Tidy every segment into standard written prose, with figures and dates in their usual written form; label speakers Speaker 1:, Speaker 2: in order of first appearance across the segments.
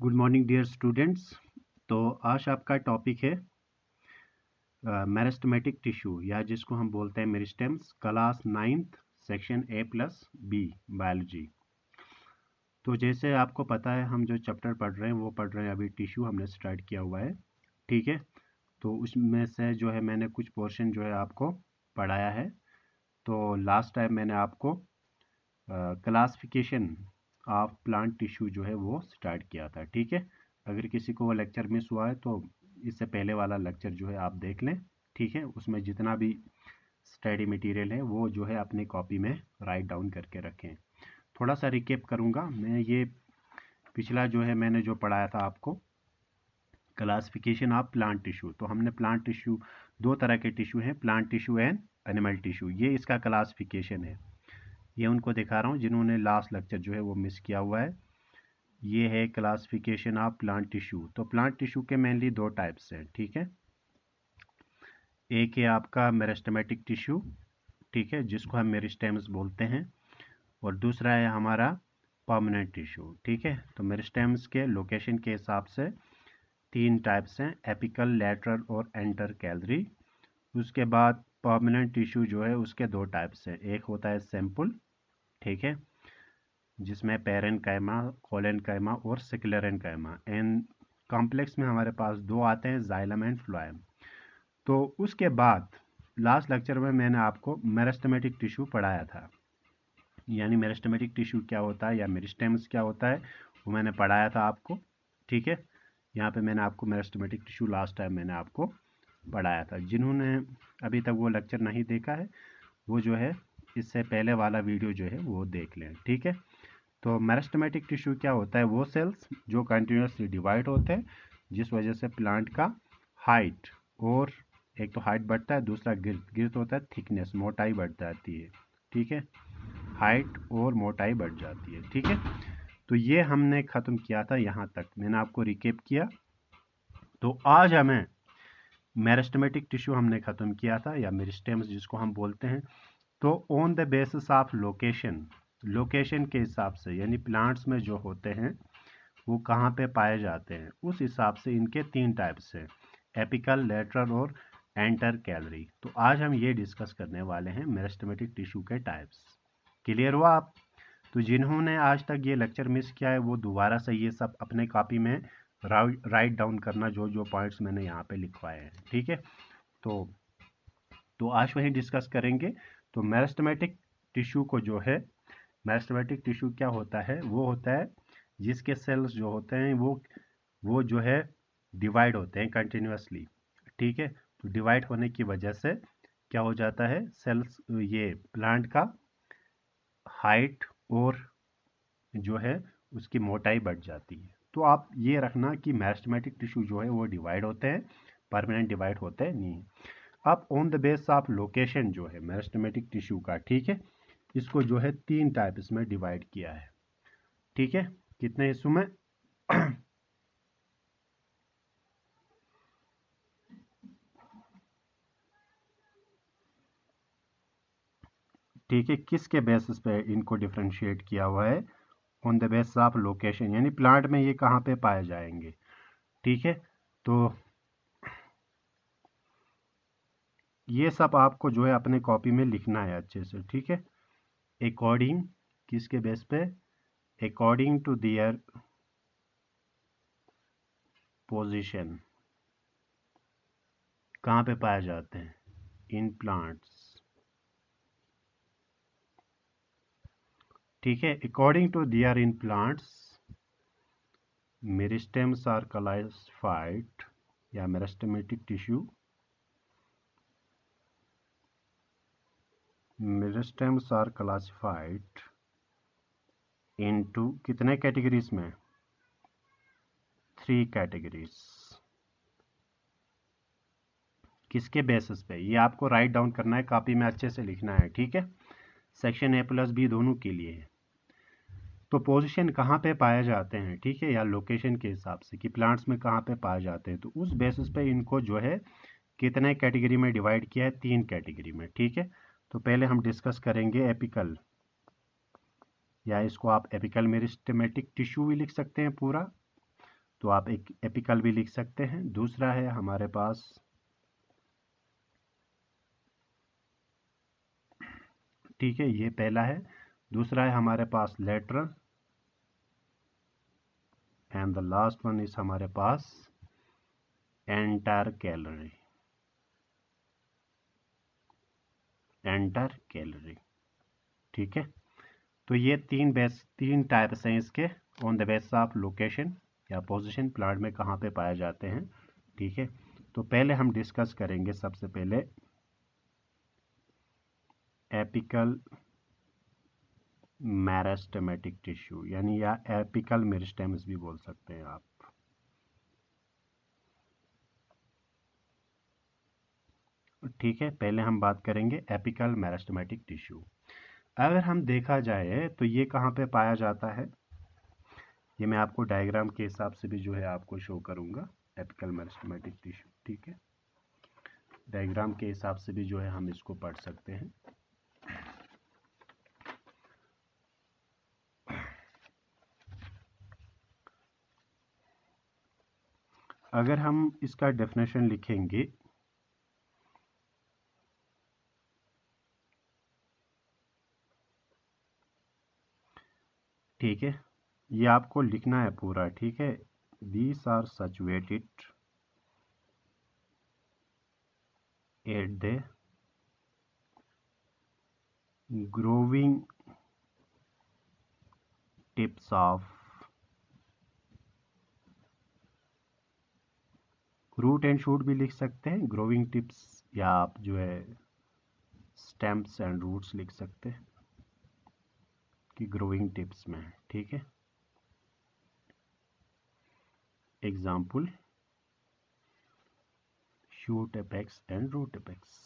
Speaker 1: Good morning dear students. तो आज आपका टॉपिक है मेरिस्टेमेटिक टिश्यू या जिसको हम बोलते हैं meristems, class 9th section A+B biology. तो जैसे आपको पता है हम जो चैप्टर पढ़ रहे हैं वो पढ़ रहे हैं अभी टिश्यू हमने स्टार्ट किया हुआ है, ठीक है। तो उसमें से जो है मैंने कुछ पोर्शन जो है आपको पढ़ाया है। तो लास्ट टाइम मैंने आपको क्लासिफिकेशन ऑफ प्लांट टिश्यू जो है वो स्टार्ट किया था, ठीक है। अगर किसी को वो लेक्चर मिस हुआ है तो इससे पहले वाला लेक्चर जो है आप देख लें, ठीक है। उसमें जितना भी स्टडी मटेरियल है वो जो है अपनी कॉपी में राइट डाउन करके रखें। थोड़ा सा रिकेप करूँगा मैं। ये पिछला जो है मैंने जो पढ़ाया था आपको क्लासिफिकेशन ऑफ प्लांट टिश्यू। तो हमने प्लांट टिश्यू, दो तरह के टिश्यू हैं, plant tissue and animal tissue. ये इसका क्लासिफिकेशन है। ये उनको दिखा रहा हूँ जिन्होंने लास्ट लेक्चर जो है वो मिस किया हुआ है। ये है क्लासिफिकेशन ऑफ प्लांट टिश्यू। तो प्लांट टिश्यू के मेनली दो टाइप्स हैं, ठीक है। एक है आपका मेरिस्टेमेटिक टिश्यू, ठीक है, जिसको हम मेरिस्टेम्स बोलते हैं, और दूसरा है हमारा परमानेंट टिश्यू, ठीक है। तो मेरिस्टेम्स के लोकेशन के हिसाब से तीन टाइप्स हैं, एपिकल, लैटरल और एंटरकैलरी। उसके बाद परमानेंट टिश्यू जो है उसके दो टाइप्स हैं, एक होता है सैंपल, ठीक है, जिसमें पैरेन्काइमा, कोलेनकाइमा और सिक्लेरेन्काइमा। एंड कॉम्प्लेक्स में हमारे पास दो आते हैं, जाइलम एंड फ्लोएम। तो उसके बाद लास्ट लेक्चर में मैंने आपको मेरिस्टेमेटिक टिश्यू पढ़ाया था, यानी मेरिस्टेमेटिक टिश्यू क्या होता है या मेरिस्टेम्स क्या होता है वो मैंने पढ़ाया था आपको, ठीक है। यहाँ पे मैंने आपको मेरिस्टेमेटिक टिश्यू लास्ट टाइम मैंने आपको पढ़ाया था। जिन्होंने अभी तक वो लेक्चर नहीं देखा है वो जो है इससे पहले वाला वीडियो जो है वो देख लें, ठीक है। तो मेरिस्टेमेटिक टिश्यू क्या होता है, वो सेल्स जो कंटिन्यूसली डिवाइड होते हैं, जिस वजह से प्लांट का हाइट, और एक तो हाइट बढ़ता है, दूसरा गिर्थ होता है, थिकनेस, मोटाई बढ़ जाती है, ठीक है। हाइट और मोटाई बढ़ जाती है, ठीक है। तो ये हमने ख़त्म किया था, यहाँ तक मैंने आपको रिकेप किया। तो आज हमें मेरिस्टेमेटिक टिश्यू हमने ख़त्म किया था, या मेरिस्टेम्स जिसको हम बोलते हैं। तो on the basis of location के हिसाब से, यानी प्लांट्स में जो होते हैं वो कहाँ पे पाए जाते हैं, उस हिसाब से इनके तीन टाइप्स हैं, एपिकल, लेटरल और एंटरकैलरी। तो आज हम ये डिस्कस करने वाले हैं मेरिस्टेमेटिक टिश्यू के टाइप्स। क्लियर हुआ आप? तो जिन्होंने आज तक ये लेक्चर मिस किया है वो दोबारा से ये सब अपने कॉपी में राइट डाउन करना, जो जो पॉइंट्स मैंने यहाँ पे लिखवाए हैं, ठीक है। तो आज वही डिस्कस करेंगे। तो मेरिस्टेमेटिक टिश्यू को जो है, मेरिस्टेमेटिक टिश्यू क्या होता है, वो होता है जिसके सेल्स जो होते हैं वो जो है डिवाइड होते हैं कंटिन्यूसली, ठीक है। तो डिवाइड होने की वजह से क्या हो जाता है, सेल्स, ये प्लांट का हाइट और जो है उसकी मोटाई बढ़ जाती है। तो आप ये रखना कि मेरिस्टेमेटिक टिश्यू जो है वो डिवाइड होते हैं, परमानेंट डिवाइड होते हैं नहीं। अब on the base of location जो है मेरिस्टेमेटिक टिश्यू का, ठीक है, इसको जो है तीन टाइप इसमें डिवाइड किया है, ठीक है। कितने हिस्सों में? ठीक है, किसके बेसिस पे इनको डिफरेंशिएट किया हुआ है? On the basis of location, यानी प्लांट में ये कहाँ पे पाए जाएंगे, ठीक है। तो ये सब आपको जो है अपने कॉपी में लिखना है अच्छे से, ठीक है। अकॉर्डिंग, किसके बेस पे? अकॉर्डिंग टू देयर पोजीशन, कहाँ पे पाए जाते हैं? इन प्लांट्स, ठीक है। According to their in plants meristems are classified, या meristematic tissue, meristems are classified into कितने कैटेगरीज में? 3 कैटेगरीज। किसके बेसिस पे? ये आपको राइट डाउन करना है, कॉपी में अच्छे से लिखना है, ठीक है। सेक्शन A+B दोनों के लिए है। तो पोजीशन कहाँ पे पाए जाते हैं, ठीक है, या लोकेशन के हिसाब से कि प्लांट्स में कहाँ पे पाए जाते हैं, तो उस बेसिस पे इनको जो है कितने कैटेगरी में डिवाइड किया है? 3 कैटेगरी में, ठीक है। तो पहले हम डिस्कस करेंगे एपिकल, या इसको आप एपिकल मेरिस्टेमेटिक टिश्यू भी लिख सकते हैं पूरा, तो आप एक एपिकल भी लिख सकते हैं। दूसरा है हमारे पास, ठीक है, ये पहला है। दूसरा है हमारे पास lateral, and the last one is हमारे पास एंटर कैलरी, एंटर कैलरी। ठीक है, तो ये तीन टाइप्स हैं इसके, on the base of location या पोजीशन, प्लांट में कहाँ पे पाए जाते हैं। ठीक है, तो पहले हम डिस्कस करेंगे सबसे पहले एपिकल मेरिस्टेमेटिक टिश्यू, यानी या एपिकल मेरिस्टेम्स भी बोल सकते हैं आप। ठीक है, पहले हम बात करेंगे एपिकल मेरिस्टेमेटिक टिश्यू। अगर हम देखा जाए तो ये कहाँ पे पाया जाता है, ये मैं आपको डायग्राम के हिसाब से भी जो है आपको शो करूंगा, एपिकल मेरिस्टेमेटिक टिश्यू। ठीक है, डायग्राम के हिसाब से भी जो है हम इसको पढ़ सकते हैं। अगर हम इसका डेफिनेशन लिखेंगे, ठीक है, ये आपको लिखना है पूरा। ठीक है, these are situated at the growing tips of root and shoot भी लिख सकते हैं, ग्रोविंग टिप्स, या आप जो है स्टेम्स एंड रूट्स लिख सकते हैं कि ग्रोइंग टिप्स में है। ठीक है, example shoot apex and root apex.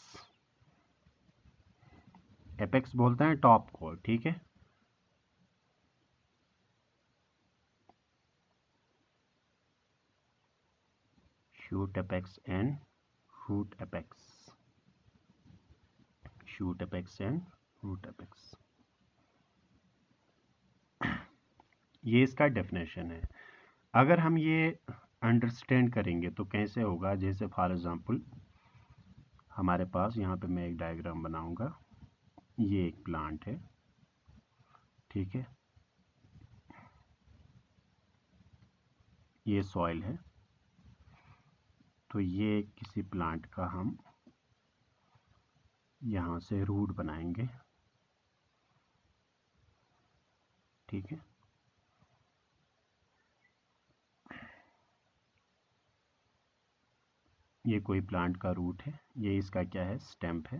Speaker 1: Apex बोलते हैं टॉप को। ठीक है, shoot apex and root apex, shoot apex and root apex, ये इसका डेफिनेशन है। अगर हम ये अंडरस्टैंड करेंगे तो कैसे होगा, जैसे फॉर एग्जांपल हमारे पास यहाँ पे मैं एक डायग्राम बनाऊंगा, ये एक प्लांट है। ठीक है, ये सॉइल है, तो ये किसी प्लांट का हम यहाँ से रूट बनाएंगे। ठीक है, ये कोई प्लांट का रूट है, ये इसका क्या है, स्टेम्प है।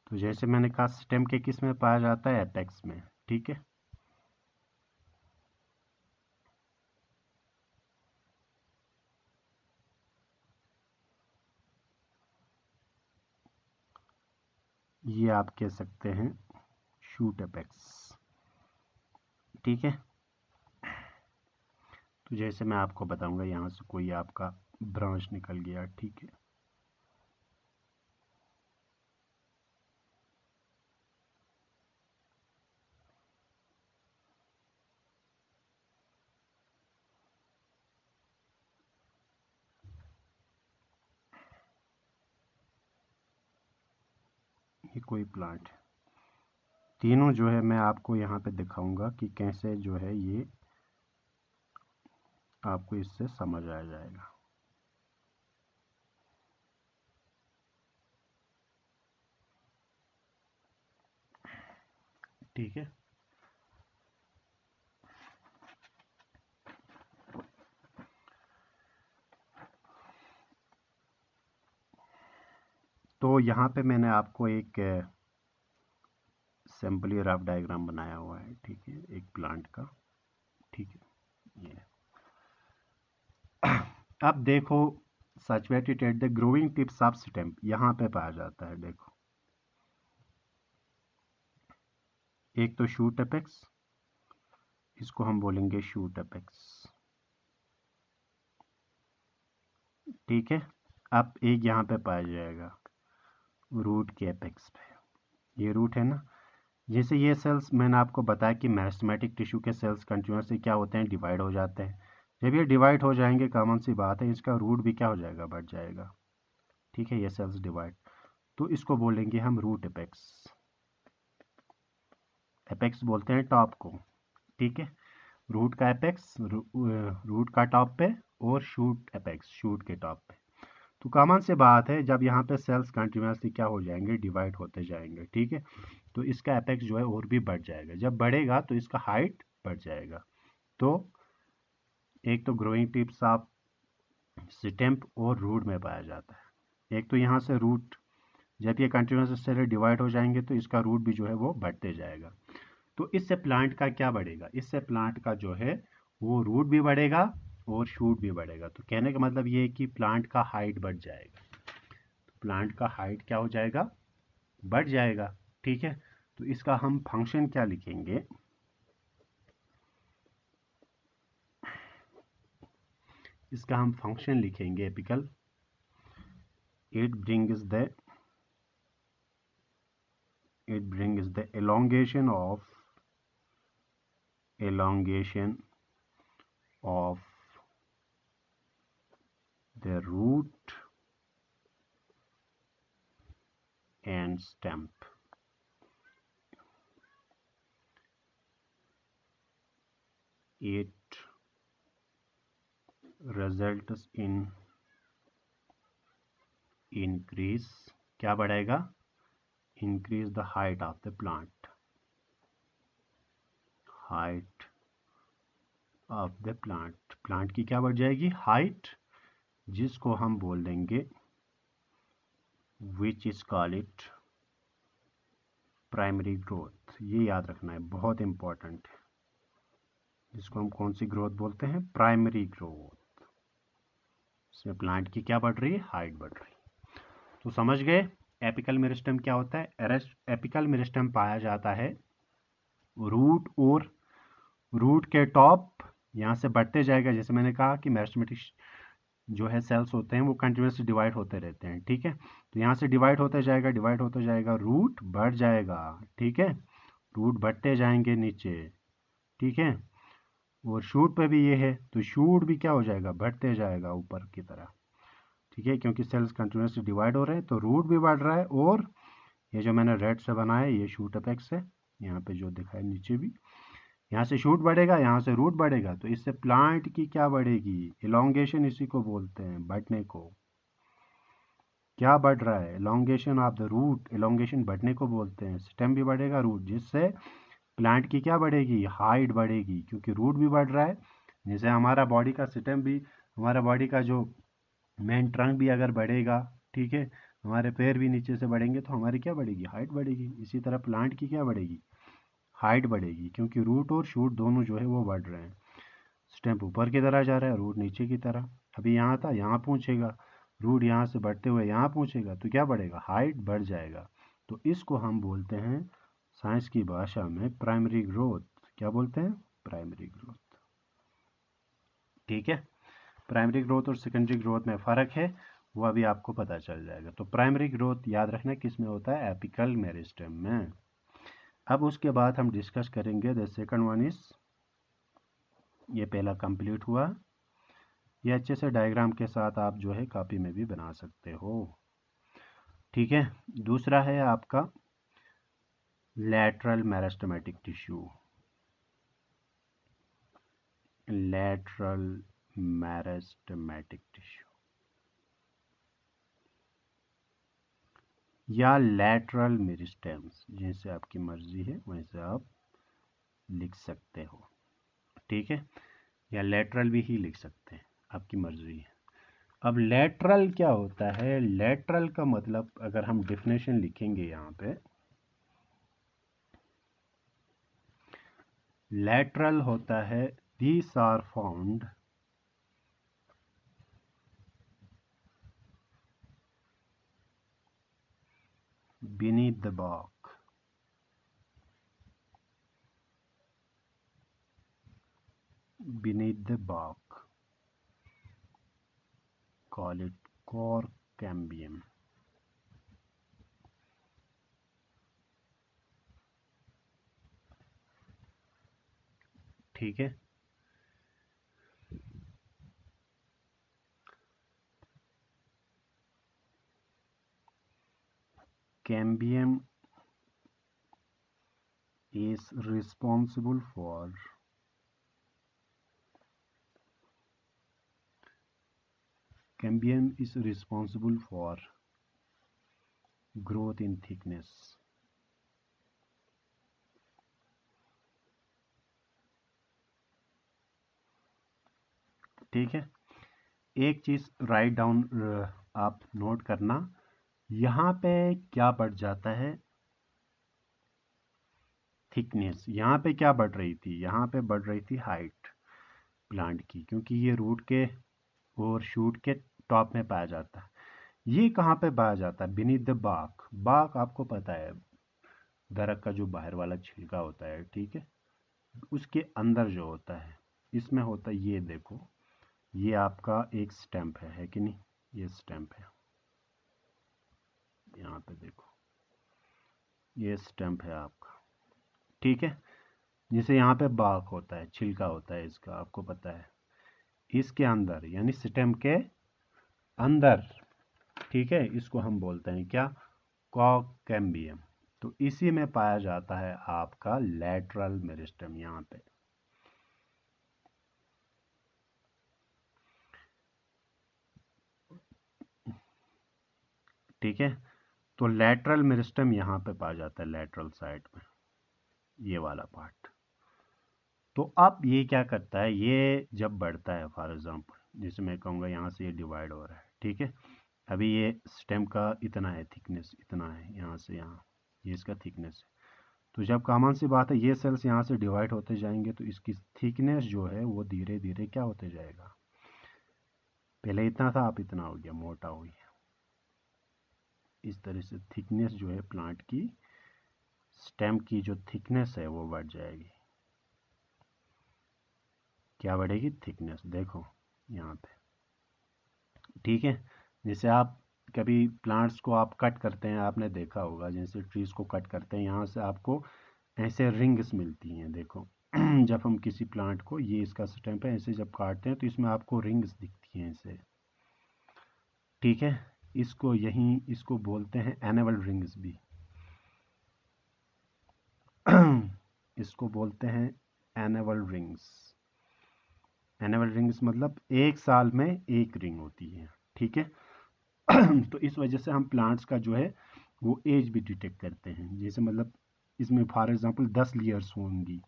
Speaker 1: तो जैसे मैंने कहा स्टेम्प के किस में पाया जाता है, एपेक्स में। ठीक है, ये आप कह सकते हैं शूट एपेक्स। ठीक है, तो जैसे मैं आपको बताऊंगा, यहाँ से कोई आपका ब्रांच निकल गया। ठीक है, ये कोई प्लांट है। तीनों जो है मैं आपको यहाँ पे दिखाऊंगा कि कैसे जो है ये आपको इससे समझ आ जाएगा। ठीक है, तो यहाँ पे मैंने आपको एक सिंपली रफ डायग्राम बनाया हुआ है। ठीक है, एक प्लांट का। ठीक है, ये अब देखो, situated at the growing tips of stem यहाँ पे पाया जाता है। देखो, एक तो शूट एपेक्स, इसको हम बोलेंगे शूट एपेक्स। ठीक है, अब एक यहाँ पे पाया जाएगा रूट के एपेक्स पे, ये रूट है ना। जैसे ये सेल्स मैंने आपको बताया कि मेरिस्टेमेटिक टिश्यू के सेल्स कंटिन्यूसली क्या होते हैं, डिवाइड हो जाते हैं। जब ये डिवाइड हो जाएंगे, कॉमन सी बात है, इसका रूट भी क्या हो जाएगा, बढ़ जाएगा। ठीक है, ये सेल्स डिवाइड, तो इसको बोलेंगे हम रूट एपेक्स। एपेक्स बोलते हैं टॉप को। ठीक है, रूट का एपेक्स, रूट का टॉप पे, और शूट एपेक्स, शूट के टॉप पे। तो कॉमन से बात है, जब यहाँ पे सेल्स कंटिन्यूसली क्या हो जाएंगे, डिवाइड होते जाएंगे। ठीक है, तो इसका एपेक्स जो है और भी बढ़ जाएगा। जब बढ़ेगा तो इसका हाइट बढ़ जाएगा। तो एक तो ग्रोइंग टिप्स ऑफ स्टेम और रूट में पाया जाता है। एक तो यहाँ से रूट, जब ये कंटिन्यूस सेल डिवाइड हो जाएंगे तो इसका रूट भी जो है वो बढ़ते जाएगा। तो इससे प्लांट का क्या बढ़ेगा, इससे प्लांट का जो है वो रूट भी बढ़ेगा और शूट भी बढ़ेगा। तो कहने का मतलब ये है कि प्लांट का हाइट बढ़ जाएगा। प्लांट का हाइट क्या हो जाएगा, बढ़ जाएगा। ठीक है, तो इसका हम फंक्शन क्या लिखेंगे, इसका हम फंक्शन लिखेंगे apical. it brings the elongation of the root and stem. It results in increase, क्या बढ़ाएगा, increase the height of the plant, height of the plant, plant की क्या बढ़ जाएगी, height, जिसको हम बोल देंगे which is call it primary growth. ये याद रखना है, बहुत इंपॉर्टेंट है। जिसको हम कौन सी ग्रोथ बोलते हैं, प्राइमरी ग्रोथ। इसमें प्लांट की क्या बढ़ रही है, हाइट बढ़ रही है। तो समझ गए एपिकल मेरिस्टेम क्या होता है। एपिकल मेरिस्टेम पाया जाता है रूट, और रूट के टॉप यहाँ से बढ़ते जाएगा। जैसे मैंने कहा कि मेरिस्टेमेटिक जो है सेल्स होते हैं वो कंटिन्यूसली डिवाइड होते रहते हैं। ठीक है, तो यहाँ से डिवाइड होते जाएगा, डिवाइड होते जाएगा, रूट बढ़ जाएगा। ठीक है, रूट बढ़ते जाएंगे नीचे। ठीक है, और शूट पे भी ये है, तो शूट भी क्या हो जाएगा, बढ़ते जाएगा ऊपर की तरह। ठीक है, क्योंकि सेल्स कंटिन्यूसली डिवाइड हो रहे हैं तो रूट भी बढ़ रहा है। और ये जो मैंने रेड से बनाया ये शूट अपेक्स है, यहाँ पे जो दिखा है नीचे भी, यहाँ से शूट बढ़ेगा, यहाँ से रूट बढ़ेगा, तो इससे प्लांट की क्या बढ़ेगी, इलोंगेशन, इसी को बोलते हैं बढ़ने को। क्या बढ़ रहा है, elongation of the root, elongation बढ़ने को बोलते हैं। स्टेम भी बढ़ेगा, रूट, जिससे प्लांट की क्या बढ़ेगी, हाइट बढ़ेगी, क्योंकि रूट भी बढ़ रहा है। जैसे हमारा बॉडी का स्टेम भी, हमारा बॉडी का जो मेन ट्रंक भी अगर बढ़ेगा, ठीक है, हमारे पैर भी नीचे से बढ़ेंगे तो हमारी क्या बढ़ेगी, हाइट बढ़ेगी। इसी तरह प्लांट की क्या बढ़ेगी, हाइट बढ़ेगी, क्योंकि रूट और शूट दोनों जो है वो बढ़ रहे हैं। स्टेम ऊपर की तरह जा रहा है, रूट नीचे की तरह। अभी यहाँ था, यहाँ पहुँचेगा, रूट यहाँ से बढ़ते हुए यहाँ पहुँचेगा, तो क्या बढ़ेगा, हाइट बढ़ जाएगा। तो इसको हम बोलते हैं साइंस की भाषा में प्राइमरी ग्रोथ। क्या बोलते हैं, प्राइमरी ग्रोथ। ठीक है, प्राइमरी ग्रोथ और सेकेंडरी ग्रोथ में फ़र्क है, वो अभी आपको पता चल जाएगा। तो प्राइमरी ग्रोथ याद रखना किस में होता है, एपिकल मेरिस्टेम में। अब उसके बाद हम डिस्कस करेंगे द सेकंड वन इज, ये पहला कंप्लीट हुआ। ये अच्छे से डायग्राम के साथ आप जो है कॉपी में भी बना सकते हो। ठीक है, दूसरा है आपका lateral meristematic tissue. Lateral meristematic tissue या लैटरल मेरिस्टेम्स, जैसे आपकी मर्जी है वैसे आप लिख सकते हो। ठीक है, या लैटरल भी ही लिख सकते हैं, आपकी मर्जी है। अब लैटरल क्या होता है, लैटरल का मतलब अगर हम डिफिनेशन लिखेंगे यहाँ पे, लैटरल होता है these are found beneath the bark, beneath the bark, call it cork cambium। ठीक है, Cambium is responsible for growth in thickness. ठीक है, एक चीज राइट डाउन आप नोट करना, यहाँ पे क्या बढ़ जाता है, थिकनेस। यहाँ पे क्या बढ़ रही थी, यहाँ पे बढ़ रही थी हाइट प्लांट की, क्योंकि ये रूट के और शूट के टॉप में पाया जाता है। ये कहाँ पे पाया जाता है, बीनीथ द बाक। बाक आपको पता है दरख्त का जो बाहर वाला छिलका होता है, ठीक है, उसके अंदर जो होता है, इसमें होता है, ये देखो, ये आपका एक स्टेम्प है कि नहीं, ये स्टेम्प है, यहाँ पे देखो, ये स्टेम्प है आपका, ठीक है, जिसे यहाँ पे बाक होता है, छिलका होता है इसका, आपको पता है, इसके अंदर यानी स्टेम्प के अंदर, ठीक है, इसको हम बोलते हैं क्या, कॉकैम्बियम। तो इसी में पाया जाता है आपका लैटरल मेरिस्टेम, यहाँ पे। ठीक है, तो लैटरल मेरिस्टेम यहाँ पे पाया जाता है, लैटरल साइड में, ये वाला पार्ट। तो अब ये क्या करता है, ये जब बढ़ता है, फॉर एग्जांपल जैसे मैं कहूँगा यहाँ से ये डिवाइड हो रहा है, ठीक है, अभी ये स्टेम का इतना है थिकनेस, इतना है यहाँ से यहाँ, ये इसका थिकनेस है। तो जब कॉमन सी बात है, ये सेल्स यहाँ से डिवाइड होते जाएंगे, तो इसकी थिकनेस जो है वो धीरे धीरे क्या होते जाएगा, पहले इतना था, अब इतना हो गया, मोटा हो गया। इस तरह से थिकनेस जो है प्लांट की, स्टेम की जो थिकनेस है वो बढ़ जाएगी। क्या बढ़ेगी, थिकनेस, देखो यहाँ पे, ठीक है। जैसे आप कभी प्लांट्स को आप कट करते हैं, आपने देखा होगा, जैसे ट्रीज को कट करते हैं, यहाँ से आपको ऐसे रिंग्स मिलती हैं, देखो जब हम किसी प्लांट को, ये इसका स्टेम है, ऐसे जब काटते हैं तो इसमें आपको रिंग्स दिखती हैं ऐसे, ठीक है, इसको यहीं, इसको बोलते हैं एनेवल रिंग्स भी इसको बोलते हैं एनेवल रिंग्स। एनेवल रिंग्स मतलब एक साल में एक रिंग होती है, ठीक है तो इस वजह से हम प्लांट्स का जो है वो एज भी डिटेक्ट करते हैं, जैसे मतलब इसमें फॉर एग्जांपल 10 लेयर्स होंगी,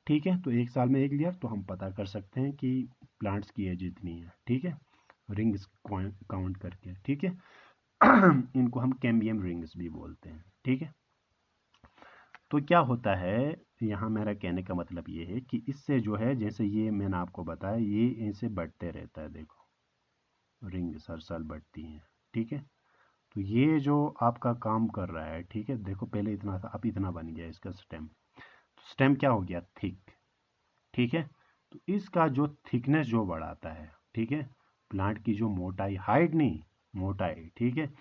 Speaker 1: ठीक है, तो एक साल में एक लेयर, तो हम पता कर सकते हैं कि प्लांट्स की एज इतनी है, ठीक है, रिंग्स काउंट करके, ठीक है इनको हम कैम्बियम रिंग्स भी बोलते हैं, ठीक है। तो क्या होता है, यहाँ मेरा कहने का मतलब ये है कि इससे जो है, जैसे ये मैंने आपको बताया, ये इनसे बढ़ते रहता है, देखो रिंग्स हर साल बढ़ती हैं, ठीक है। तो ये जो आपका काम कर रहा है, ठीक है, देखो पहले इतना था, अब इतना बन गया इसका स्टेम, तो स्टेम क्या हो गया, थिक, ठीक है। तो इसका जो थिकनेस जो बढ़ाता है, ठीक है, प्लांट की जो मोटाई, हाइट नहीं, मोटाई, ठीक है।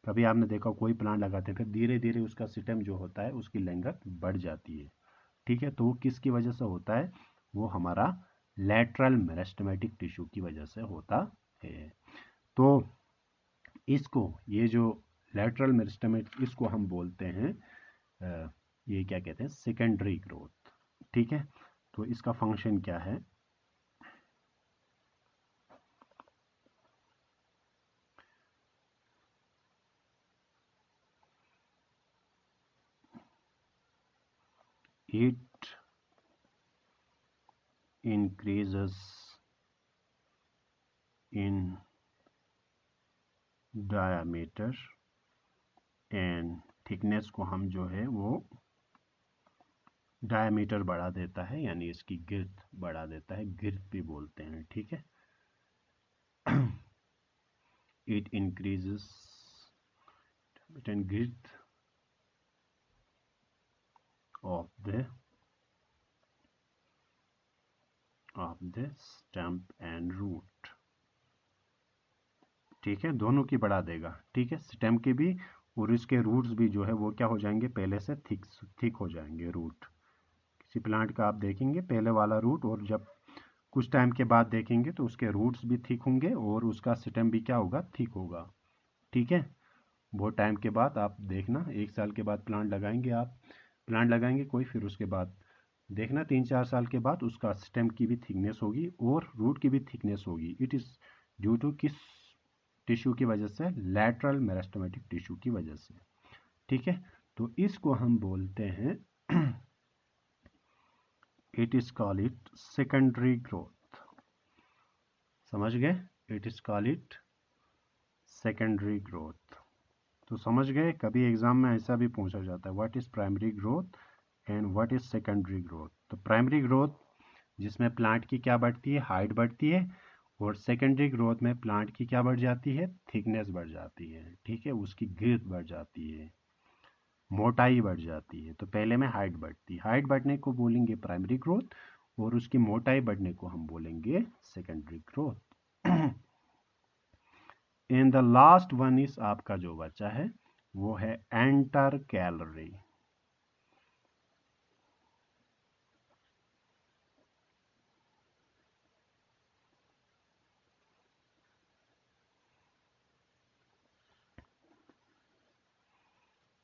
Speaker 1: कभी आपने देखा कोई प्लांट लगाते हैं, फिर धीरे धीरे उसका स्टेम जो होता है, उसकी लेंथ बढ़ जाती है, ठीक है, तो वो किसकी वजह से होता है, वो हमारा लैटरल मेरिस्टेमेटिक टिश्यू की वजह से होता है। तो इसको, ये जो लैटरल मेरिस्टेमेटिक, इसको हम बोलते हैं ये क्या कहते हैं, सेकेंडरी ग्रोथ, ठीक है। तो इसका फंक्शन क्या है, it increases in diameter and thickness को हम जो है वो डायमीटर बढ़ा देता है, यानी इसकी गिर्थ बढ़ा देता है, गिर्थ भी बोलते हैं, ठीक है it increases and girth of the stump and root, ठीक है, दोनों की बढ़ा देगा, ठीक है, स्टेम की भी और इसके रूट्स भी जो है वो क्या हो जाएंगे, पहले से थिक हो जाएंगे रूट। किसी प्लांट का आप देखेंगे पहले वाला रूट, और जब कुछ टाइम के बाद देखेंगे तो उसके रूट्स भी थिक होंगे और उसका स्टेम भी क्या होगा, थिक होगा, ठीक है। बहुत टाइम के बाद आप देखना, 1 साल के बाद प्लांट लगाएंगे आप, प्लांट लगाएंगे कोई, फिर उसके बाद देखना 3-4 साल के बाद उसका स्टेम की भी थिकनेस होगी और रूट की भी थिकनेस होगी। इट इज़ ड्यू टू किस टिश्यू की वजह से? लैटरल मेरिस्टेमेटिक टिश्यू की वजह से। ठीक है, तो इसको हम बोलते हैं it is call it secondary growth. समझ गए? It is call it secondary growth. तो समझ गए, कभी एग्जाम में ऐसा भी पूछा जाता है what is primary growth and what is secondary growth. तो प्राइमरी ग्रोथ जिसमें प्लांट की क्या बढ़ती है? हाइट बढ़ती है। और सेकेंडरी ग्रोथ में प्लांट की क्या बढ़ जाती है? थिकनेस बढ़ जाती है। ठीक है, उसकी ग्रोथ बढ़ जाती है, मोटाई बढ़ जाती है। तो पहले में हाइट बढ़ती है, हाइट बढ़ने को बोलेंगे प्राइमरी ग्रोथ, और उसकी मोटाई बढ़ने को हम बोलेंगे secondary growth. And the last one is आपका जो बचा है वो है enter calorie.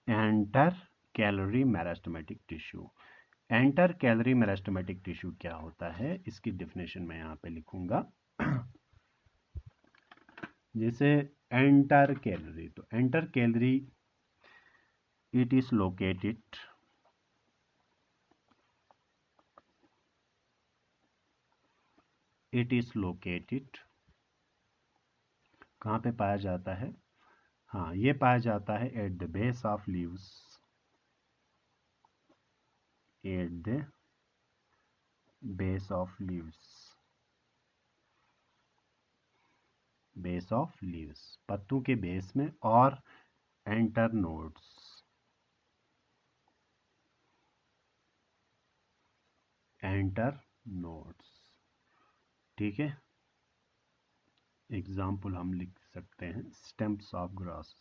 Speaker 1: Enter calorie meristematic tissue. Enter calorie meristematic tissue क्या होता है, इसकी डेफिनेशन मैं यहाँ पे लिखूंगा। जैसे एंटर कैलोरी, तो enter calorie it is located कहाँ पे पाया जाता है? हाँ, ये पाया जाता है at the base of leaves, at the base of leaves, base of leaves, पत्तों के बेस में, और एंटर नोड्स, एंटर नोड्स। ठीक है, एग्जाम्पल हम लिख सकते हैं स्टेम्स ऑफ ग्रास।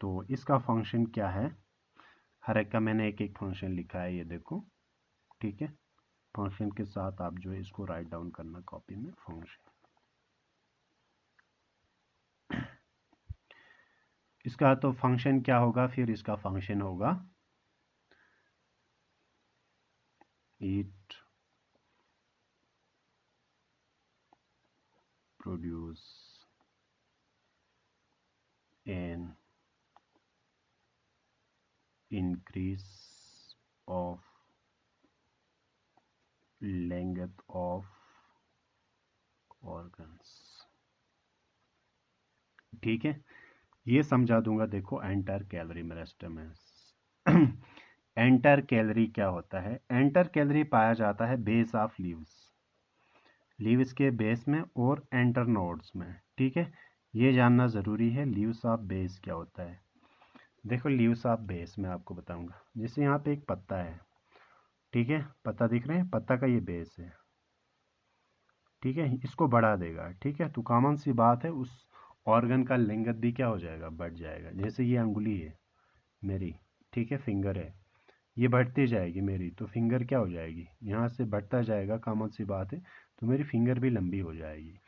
Speaker 1: तो इसका फंक्शन क्या है? हर एक का मैंने एक एक फंक्शन लिखा है, ये देखो। ठीक है, फंक्शन के साथ आप जो है इसको राइट डाउन करना कॉपी में, फंक्शन। इसका तो फंक्शन क्या होगा फिर? इसका फंक्शन होगा it produce an increase of length of organs. ठीक है, ये समझा दूंगा। देखो एंटर कैलोरी मेरिस्टेमेस। एंटर कैलोरी क्या होता है? एंटर कैलोरी पाया जाता है बेस ऑफ लीव्स, लीव्स के बेस में और एंटर नोड्स में। ठीक है, ये जानना ज़रूरी है लीव्स ऑफ बेस क्या होता है। देखो लीव्स ऑफ बेस मैं आपको बताऊंगा। जैसे यहाँ पे एक पत्ता है, ठीक है, पत्ता दिख रहे हैं, पत्ता का ये बेस है। ठीक है, इसको बढ़ा देगा। ठीक है, तो कॉमन सी बात है उस ऑर्गन का लेंथ भी क्या हो जाएगा? बढ़ जाएगा। जैसे ये अंगुली है मेरी, ठीक है, फिंगर है, ये बढ़ती जाएगी मेरी, तो फिंगर क्या हो जाएगी? यहाँ से बढ़ता जाएगा, कॉमन सी बात है, तो मेरी फिंगर भी लंबी हो जाएगी।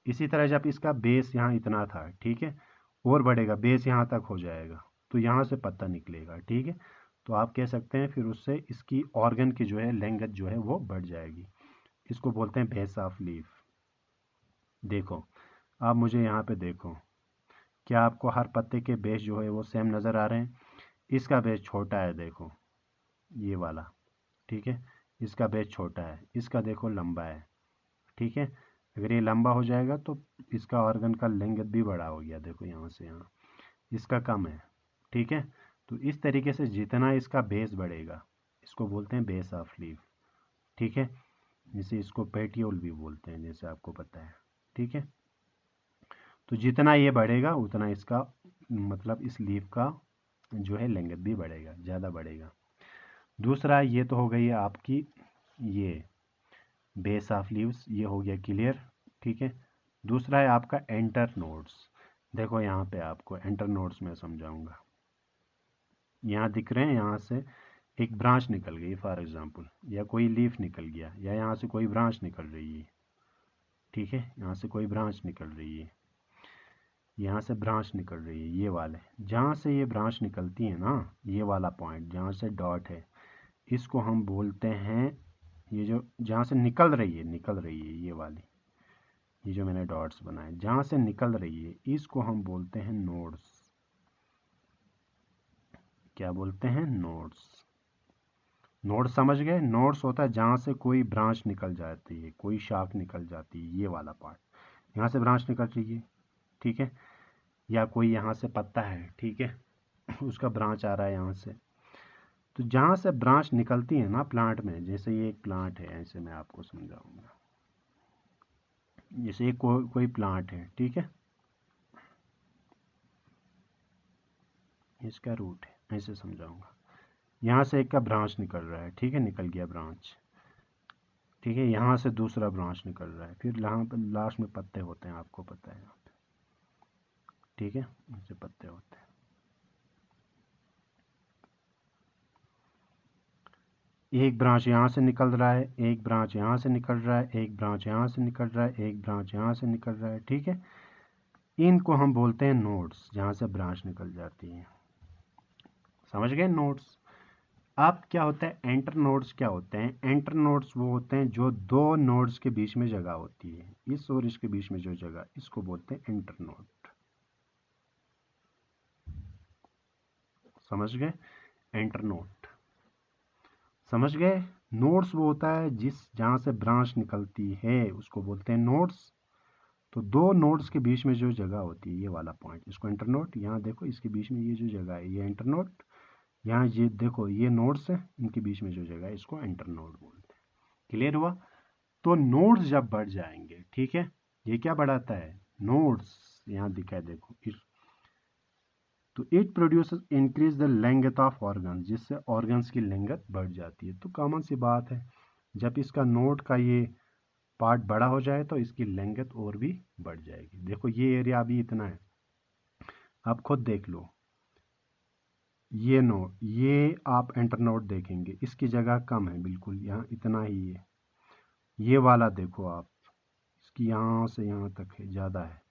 Speaker 1: इसी तरह जब इसका बेस यहाँ इतना था, ठीक है, और बढ़ेगा, बेस यहाँ तक हो जाएगा, तो यहाँ से पत्ता निकलेगा। ठीक है, तो आप कह सकते हैं फिर उससे इसकी ऑर्गन की जो है लेंथ जो है वो बढ़ जाएगी। इसको बोलते हैं बेस ऑफ लीफ। देखो, आप मुझे यहाँ पे देखो, क्या आपको हर पत्ते के बेस जो है वो सेम नज़र आ रहे हैं? इसका बेस छोटा है, देखो ये वाला, ठीक है, इसका बेस छोटा है, इसका देखो लंबा है। ठीक है, अगर ये लंबा हो जाएगा तो इसका ऑर्गन का लेंथ भी बड़ा हो गया, देखो यहाँ से यहाँ, इसका कम है। ठीक है, तो इस तरीके से जितना इसका बेस बढ़ेगा, इसको बोलते हैं बेस ऑफ लीफ। ठीक है, जैसे इसको पेटियोल भी बोलते हैं, जैसे आपको पता है। ठीक है, तो जितना ये बढ़ेगा उतना इसका मतलब इस लीफ का जो है लेंथ भी बढ़ेगा, ज़्यादा बढ़ेगा। दूसरा, ये तो हो गई है आपकी ये बेस ऑफ लीव्स, ये हो गया क्लियर। ठीक है, दूसरा है आपका एंटर नोड्स। देखो यहाँ पे आपको एंटर नोड्स में समझाऊंगा, यहाँ दिख रहे हैं, यहाँ से एक ब्रांच निकल गई फॉर एग्जांपल, या कोई लीफ निकल गया, या यहाँ से कोई ब्रांच निकल रही है, ठीक है, यहाँ से कोई ब्रांच निकल रही है, यहाँ से ब्रांच निकल रही है, ये वाले जहाँ से ये ब्रांच निकलती है ना, ये वाला पॉइंट जहाँ से डॉट है, इसको हम बोलते हैं, ये जो जहाँ से निकल रही है ये वाली, ये जो मैंने डॉट्स बनाए जहाँ से निकल रही है, इसको हम बोलते हैं नोड्स। क्या बोलते हैं? नोड्स। नोड समझ गए? नोड्स होता है जहाँ से कोई ब्रांच निकल जाती है, कोई शाख निकल जाती है, ये वाला पार्ट, यहाँ से ब्रांच निकल रही है, ठीक है, या कोई यहाँ से पत्ता है, ठीक है, उसका ब्रांच आ रहा है यहाँ से। तो जहाँ से ब्रांच निकलती है ना प्लांट में, जैसे ये एक प्लांट है, ऐसे मैं आपको समझाऊंगा, जैसे कोई प्लांट है, ठीक है, इसका रूट है, ऐसे समझाऊंगा। यहाँ से एक का ब्रांच निकल रहा है, ठीक है, निकल गया ब्रांच, ठीक है, यहाँ से दूसरा ब्रांच निकल रहा है, फिर यहाँ पर लास्ट में पत्ते होते हैं, आपको पता है यहाँ पे, ठीक है, ऐसे पत्ते होते हैं। एक ब्रांच यहाँ से निकल रहा है, एक ब्रांच यहाँ से निकल रहा है, एक ब्रांच यहाँ से निकल रहा है, एक ब्रांच यहाँ से निकल रहा है, ठीक है, इनको हम बोलते हैं नोड्स, जहाँ से ब्रांच निकल जाती है। समझ गए? नोड्स। अब क्या होता है एंटर नोड्स? क्या होते हैं एंटर नोड्स? वो होते हैं जो दो नोड्स के बीच में जगह होती है, इस और इसके बीच में जो जगह, इसको बोलते हैं एंटर नोड। समझ गए? एंटर नोड समझ गए? नोड्स वो होता है जहाँ से ब्रांच निकलती है, उसको बोलते हैं नोड्स। तो दो नोड्स के बीच में जो जगह होती है, ये वाला पॉइंट, इसको इंटर नोड। यहाँ देखो इसके बीच में ये जो जगह है, ये इंटर नोड। यहाँ ये देखो ये नोड्स है, इनके बीच में जो जगह है, इसको इंटर नोड बोलते हैं। क्लियर हुआ? तो नोड्स जब बढ़ जाएंगे, ठीक है, ये क्या बढ़ाता है? नोड्स। यहाँ दिखा है देखो, तो it produces increase the length of organ, जिससे ऑर्गन्स की लेंथ बढ़ जाती है। तो कॉमन सी बात है, जब इसका नोड का ये पार्ट बड़ा हो जाए तो इसकी लेंथ और भी बढ़ जाएगी। देखो ये एरिया अभी इतना है, आप खुद देख लो, ये नोड, ये आप एंटर नोड देखेंगे, इसकी जगह कम है बिल्कुल, यहाँ इतना ही है। ये वाला देखो आप, इसकी यहाँ से यहाँ तक है, ज़्यादा है,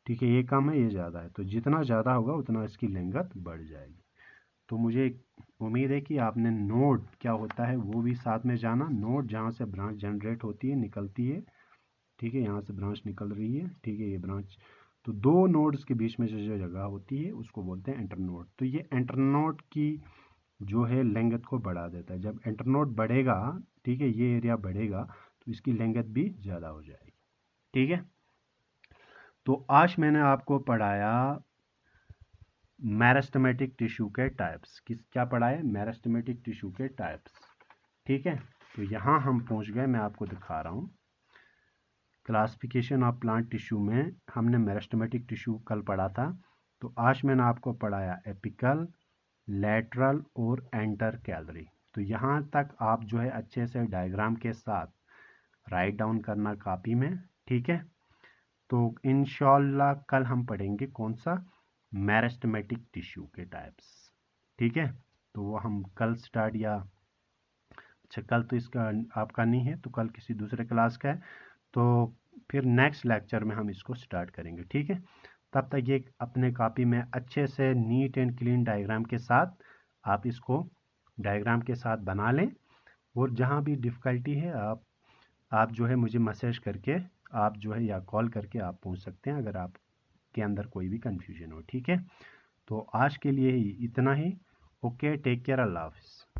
Speaker 1: ठीक है, ये कम है, ये ज़्यादा है, तो जितना ज़्यादा होगा उतना इसकी लेंथ बढ़ जाएगी। तो मुझे उम्मीद है कि आपने नोड क्या होता है वो भी साथ में जाना। नोड जहाँ से ब्रांच जनरेट होती है, निकलती है, ठीक है, यहाँ से ब्रांच निकल रही है, ठीक है, ये ब्रांच, तो दो नोड्स के बीच में जो जगह होती है उसको बोलते हैं एंटर नोड। तो ये एंटर नोड की जो है लेंथ को बढ़ा देता है। जब एंटर नोड बढ़ेगा, ठीक है, ये एरिया बढ़ेगा, तो इसकी लेंथ भी ज़्यादा हो जाएगी, ठीक है। तो आज मैंने आपको पढ़ाया मेरिस्टेमेटिक टिश्यू के टाइप्स। क्या पढ़ाया? मेरिस्टेमेटिक टिश्यू के टाइप्स, ठीक है। तो यहाँ हम पहुँच गए, मैं आपको दिखा रहा हूँ। क्लासिफिकेशन ऑफ प्लांट टिश्यू में हमने मेरिस्टेमेटिक टिश्यू कल पढ़ा था, तो आज मैंने आपको पढ़ाया एपिकल, लैटरल और एंटरकैलरी। तो यहाँ तक आप जो है अच्छे से डायग्राम के साथ राइट डाउन करना कॉपी में, ठीक है। तो इंशाल्लाह कल हम पढ़ेंगे कौन सा? मेरिस्टेमेटिक टिश्यू के टाइप्स, ठीक है। तो वो हम कल स्टार्ट, या अच्छा कल तो इसका आपका नहीं है, तो कल किसी दूसरे क्लास का है, तो फिर नेक्स्ट लेक्चर में हम इसको स्टार्ट करेंगे, ठीक है। तब तक ये अपने कॉपी में अच्छे से नीट एंड क्लीन डायग्राम के साथ आप इसको डायग्राम के साथ बना लें, और जहाँ भी डिफ़िकल्टी है आप जो है मुझे मैसेज करके आप जो है या कॉल करके आप पूछ सकते हैं, अगर आपके अंदर कोई भी कन्फ्यूजन हो, ठीक है। तो आज के लिए इतना ही। ओके, टेक केयर, अल्लाह हाफ़िज़।